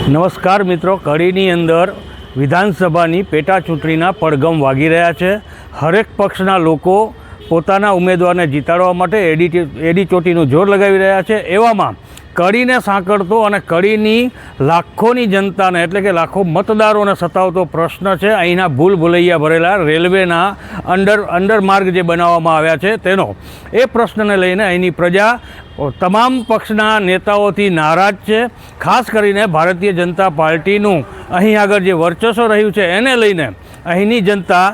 નમસ્કાર મિત્રો, કડીની અંદર વિધાનસભાની પેટા ચૂંટણીના પડઘમ વાગી રહ્યા છે। હરેક પક્ષના લોકો પોતાના ઉમેદવારને જીતાડવા માટે એડી ચોટીનું જોર લગાવી રહ્યા છે। એવામાં કડીને સાંકળતો અને કડીની લાખોની જનતાને એટલે કે લાખો મતદારોને સતાવતો પ્રશ્ન છે અહીંના ભૂલ ભૂલૈયા ભરેલા રેલવેના અંડરમાર્ગ જે બનાવવામાં આવ્યા છે તેનો। એ પ્રશ્નને લઈને અહીંની પ્રજા તમામ પક્ષના નેતાઓથી નારાજ છે। ખાસ કરીને ભારતીય જનતા પાર્ટીનું અહીં આગળ જે વર્ચસ્વ રહ્યું છે એને લઈને અહીંની જનતા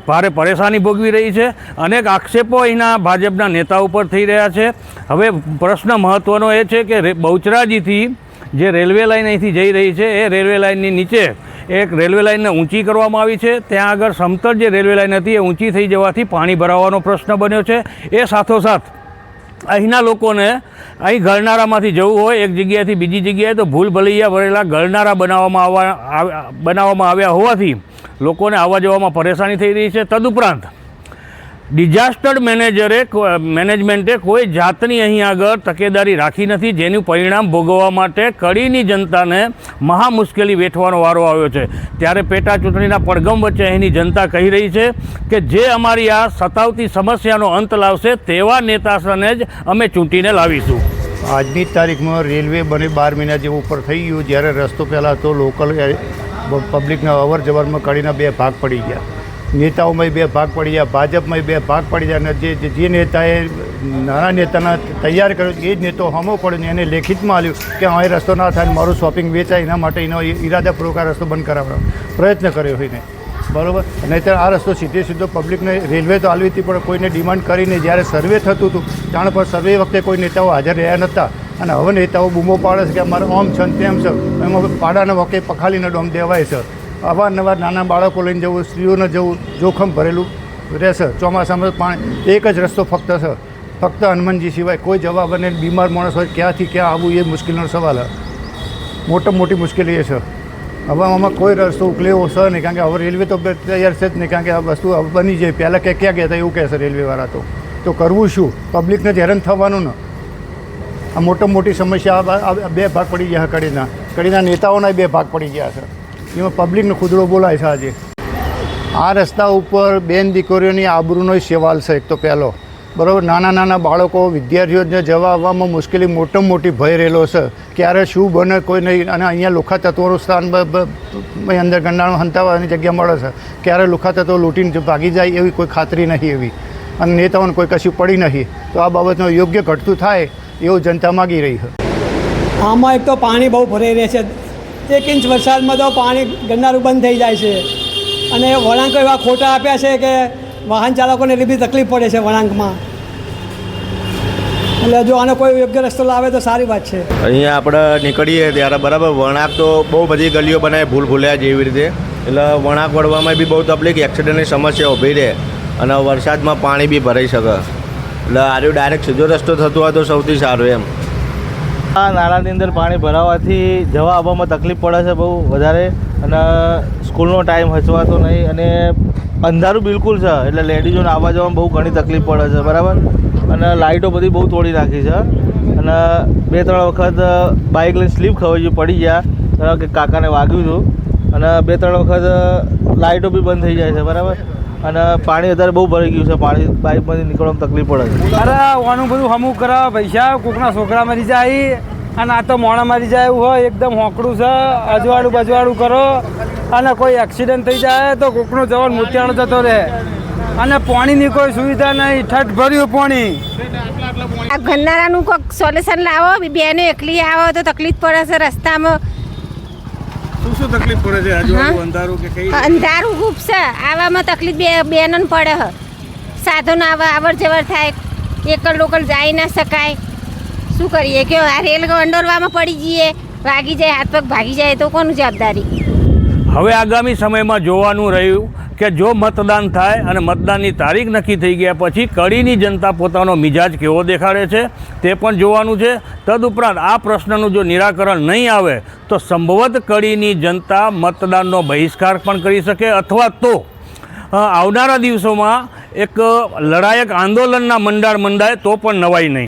ભારે પરેશાની ભોગવી રહી છે। અનેક આક્ષેપો અહીંના ભાજપના નેતા ઉપર થઈ રહ્યા છે। હવે પ્રશ્ન મહત્ત્વનો એ છે કે બહુચરાજીથી જે રેલવે લાઇન અહીંથી જઈ રહી છે એ રેલવે લાઇનની નીચે એક રેલવે લાઇનને ઊંચી કરવામાં આવી છે। ત્યાં આગળ સમતલ જે રેલવે લાઇન હતી એ ઊંચી થઈ જવાથી પાણી ભરાવાનો પ્રશ્ન બન્યો છે। એ સાથોસાથ અહીંના લોકોને અહીં ગરનાળામાંથી જવું હોય એક જગ્યાએથી બીજી જગ્યાએ તો ભૂલ ભલૈયા ભરેલા ગરનાળા બનાવવામાં આવ્યા હોવાથી લોકોને આવવા જવામાં પરેશાની થઈ રહી છે। તદુપરાંત ડિઝાસ્ટર મેનેજમેન્ટે કોઈ જાતની અહીં આગળ તકેદારી રાખી નથી, જેનું પરિણામ ભોગવવા માટે કડીની જનતાને મહા મુશ્કેલી વેઠવાનો વારો આવ્યો છે। ત્યારે પેટા ચૂંટણીના પડઘમ વચ્ચે અહીંની જનતા કહી રહી છે કે જે અમારી આ સતાવતી સમસ્યાનો અંત લાવશે તેવા નેતાશ્રને જ અમે ચૂંટીને લાવીશું। આજની તારીખમાં રેલવે બને 12 મહિના જેવું ઉપર થઈ ગયું, જ્યારે રસ્તો પહેલાં તો લોકલ પબ્લિકના અવર જવરમાં કડીના 2 ભાગ પડી ગયા। નેતાઓમાં 2 ભાગ પડી ગયા, ભાજપમાં 2 ભાગ પડી ગયા અને જે નેતાએ નાના નેતાના તૈયાર કર્યો એ જ નેતો હમો પડ્યો ને એને લેખિતમાં આલ્યું કે અહીં રસ્તો ના થાય, મારું શોપિંગ વેચાય, એના માટે એનો ઈરાદાપૂર્વક આ રસ્તો બંધ કરાવવાનો પ્રયત્ન કર્યો હોય ને, બરાબર। નહીંતર આ રસ્તો સીધો પબ્લિકને રેલવે તો આલવી હતી પણ કોઈને ડિમાન્ડ કરીને જ્યારે સર્વે થતું હતું જાણ પર સર્વે વખતે કોઈ નેતાઓ હાજર રહ્યા નહોતા અને હવે નેતાઓ બૂમો પાડે છે કે અમારે આમ છે ને તેમ છે, એમાં પાડાના વખતે પખાલીને ડોમ દેવાય છે। અવારનવાર નાના બાળકો લઈને જવું, સ્ત્રીઓને જવું જોખમ ભરેલું રહેશે। ચોમાસામાં પાણી એક જ રસ્તો ફક્ત હનુમાનજી સિવાય કોઈ જવાબ અને બીમાર માણસ હોય ક્યાંથી ક્યાં આવવું એ મુશ્કેલીનો સવાલ છે। મોટી મુશ્કેલી એ છે। હવે આમાં કોઈ રસ્તો ઉકલેવો છે નહીં, કારણ કે હવે રેલવે તો તૈયાર છે જ નહીં, કારણ કે આ વસ્તુ બની જાય પહેલાં ક્યાં ગયા હતા એવું કહેશે રેલવેવાળા તો કરવું શું? પબ્લિકને જ હેરાન થવાનું ને। આ મોટી સમસ્યા 2 ભાગ પડી ગયા કડીના નેતાઓના 2 ભાગ પડી ગયા છે, એમાં પબ્લિકનો ખુદડો બોલાય છે। આજે આ રસ્તા ઉપર બેન દીકરીઓની આબરૂનો સવાલ છે એક તો પહેલો, બરાબર। નાના બાળકો વિદ્યાર્થીઓને જવા આવવામાં મુશ્કેલી મોટી ભય રહેલો છે, ક્યારે શું બને કોઈ નહીં। અને અહીંયા લુખા તત્વોનું સ્થાન અંદર ગંડાળું હંતાવાની જગ્યા મળે છે, ક્યારે લુખા તત્વો લૂંટીને ભાગી જાય એવી કોઈ ખાતરી નથી એવી, અને નેતાઓને કોઈ કશું પડી નથી। તો આ બાબતનું યોગ્ય ઘટતું થાય એવું જનતા માગી રહી છે। આમાં એક તો પાણી બહુ ભરાઈ રહે છે, 1 ઇંચ વરસાદમાં તો પાણી ગરનાળું બંધ થઈ જાય છે અને વળાંક એવા ખોટા આપ્યા છે કે વાહન ચાલકોને એટલી બધી તકલીફ પડે છે વળાંકમાં। એટલે જો આનો કોઈ યોગ્ય રસ્તો લાવે તો સારી વાત છે। અહીંયા આપણે નીકળીએ ત્યારે બરાબર વળાંક તો બહુ બધી ગલીઓ બનાવે ભૂલ ભૂલ્યા જેવી રીતે, એટલે વળાંક વળવામાં બી બહુ તકલીફ, એક્સિડન્ટની સમસ્યા ઊભી રહે અને વરસાદમાં પાણી બી ભરાઈ શકે। એટલે આર્યું ડાયરેક્ટ સીધો રસ્તો થતો હોય તો સૌથી સારું એમ। આ નાળાની અંદર પાણી ભરાવાથી જવા આવવામાં તકલીફ પડે છે બહુ વધારે, અને સ્કૂલનો ટાઈમ હચવાતો નહીં અને અંધારું બિલકુલ છે, એટલે લેડીઝોને આવવા જવામાં બહુ ઘણી તકલીફ પડે છે, બરાબર। અને લાઇટો બધી બહુ તોડી નાખી છે અને 2-3 વખત બાઇક લઈને સ્લીપ ખવાઈ પડી ગયા કે કાકાને વાગ્યું હતું, અને 2-3 વખત લાઇટો બી બંધ થઈ જાય છે, બરાબર। અને પાણી અત્યારે બહુ ભરાઈ ગયું છે, પાણી બાઇકમાંથી નીકળવામાં તકલીફ પડે છે। અરે આનું બધું હમું કરાવે પૈસા, કોકના છોકરા મરી જાય અને આ તો મોણા મરી જાય એવું હોય, એકદમ હોંકડું છે, અજવાળું કરો અને કોઈ એક્સિડન્ટ થઈ જાય તો કોકનો જવાન મોતિયાણો જતો રહે અને પાણીની કોઈ સુવિધા નહીં, ઠઠ ભર્યું પાણી। આ ગરનાળાનું કોઈક સોલ્યુશન લાવો, બેને એકલી આવો તો તકલીફ પડે છે રસ્તામાં। શું તકલીફ પડે છે? અંધારું કે કઈ? અંધારું ખૂબ છે, આવવામાં તકલીફ બેનને પડે છે, સાધનો આવર જવર થાય, એકલ લોકલ જાય ના શકાય, શું કરીએ કે આ રેલ ગંડોરવામાં પડી જઈએ, વાગી જાય, હાથ પગ ભાગી જાય તો કોનું જવાબદારી? હવે આગામી સમયમાં જોવાનું રહ્યું કે જો મતદાન થાય અને મતદાનની તારીખ નક્કી થઈ ગયા પછી કડીની જનતા પોતાનો મિજાજ કેવો દેખાડે છે તે પણ જોવાનું છે। તદુપરાંત આ પ્રશ્નનું જો નિરાકરણ નહીં આવે તો સંભવત કડીની જનતા મતદાનનો બહિષ્કાર પણ કરી શકે અથવા તો આવનારા દિવસોમાં એક લડાયક આંદોલનના મંડાય તો પણ નવાઈ નહીં।